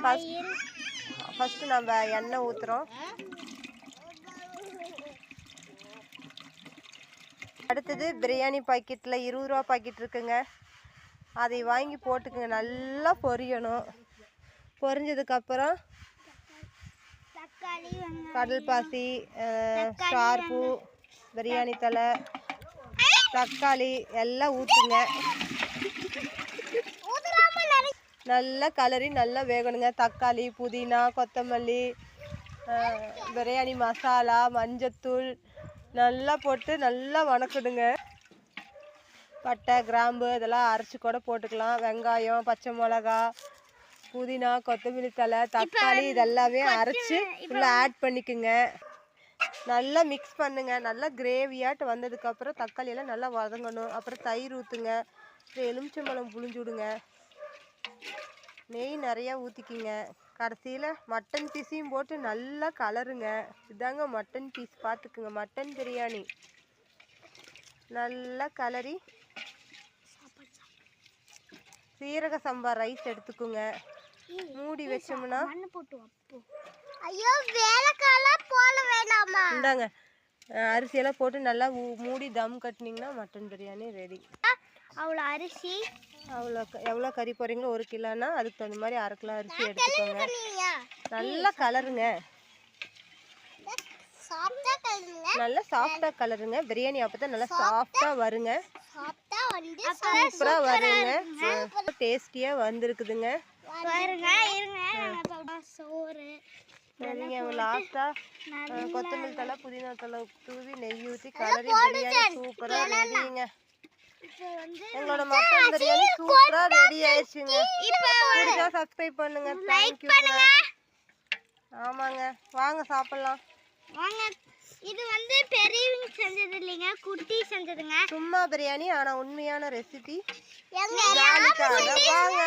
First நம்ம எண்ணெய் ஊத்துறோம். அடுத்தது பிரியாணி பாக்கெட்ல 20 ரூபா பாக்கெட் இருக்குங்க, அதை வாங்கி போட்டுக்குங்க. நல்லா பொரியணும். பொரிஞ்சதுக்கு அப்புறம் கடல் பாசி, ஸ்டார் பூ, பிரியாணி தலை, தக்காளி எல்லாம் ஊற்றுங்க. நல்லா கலரி நல்லா வேகணுங்க. தக்காளி, புதினா, கொத்தமல்லி, பிரியாணி மசாலா, மஞ்சத்தூள் நல்லா போட்டு நல்லா வணக்கிடுங்க. பட்டை, கிராம்பு இதெல்லாம் அரைச்சி கூட போட்டுக்கலாம். வெங்காயம், பச்சை மிளகா, புதினா, கொத்தமல்லி தலை, தக்காளி இதெல்லாமே அரைச்சி உள்ளே ஆட் பண்ணிக்குங்க. நல்லா மிக்ஸ் பண்ணுங்க. நல்லா கிரேவியாட்டு வந்ததுக்கப்புறம் தக்காளியெல்லாம் நல்லா வதங்கணும். அப்புறம் தயிர் ஊற்றுங்க. எலுமிச்சம்பழம் புழிஞ்சு விடுங்க. நெய் நிறையா ஊற்றிக்கிங்க. கடைசியில் மட்டன் பீஸையும் போட்டு நல்லா கலருங்க. இதாங்க மட்டன் பீஸ், பார்த்துக்குங்க. மட்டன் பிரியாணி நல்லா கலரி சீரக சம்பா ரைஸ் எடுத்துக்குங்க. மூடி வச்சோம்னா இந்தாங்க அரிசியெல்லாம் போட்டு நல்லா மூடி தம் கட்டினீங்கன்னா மட்டன் பிரியாணி ரெடி. அவ்வளோ அரிசி எவ்வளோ கறி போடுறீங்களோ 1 கிலோனா அதுக்கு தகுந்த மாதிரி 1/2 கிலோ அரிசி எடுத்துக்கோங்க. நல்லா கலருங்க. நல்லா சாஃப்டாக கலருங்க. பிரியாணி அப்போ தான் நல்லா சாஃப்டாக வருங்க. சூப்பராக வருங்க. டேஸ்டியாக வந்திருக்குதுங்க. நீங்கள் லாஸ்ட்டாக கொத்தமல்லி தலை, புதினா தலை தூவி நெய் ஊற்றி கலரி பிரியாணி சூப்பராக ரெடிங்க. எங்களோட மட்டன் பிரியாணி சூப்பராக ரெடி ஆயிடுச்சுங்க. பிடிச்சா சப்ஸ்கிரைப் பண்ணுங்க. தேங்க்யூங்க. ஆமாங்க, வாங்க சாப்பிட்லாம். வாங்க. இது வந்து பெரியவங்க செஞ்சது இல்லைங்க, குட்டி செஞ்சதுங்க. சும்மா பிரியாணி, ஆனால் உண்மையான ரெசிபி. வாங்க.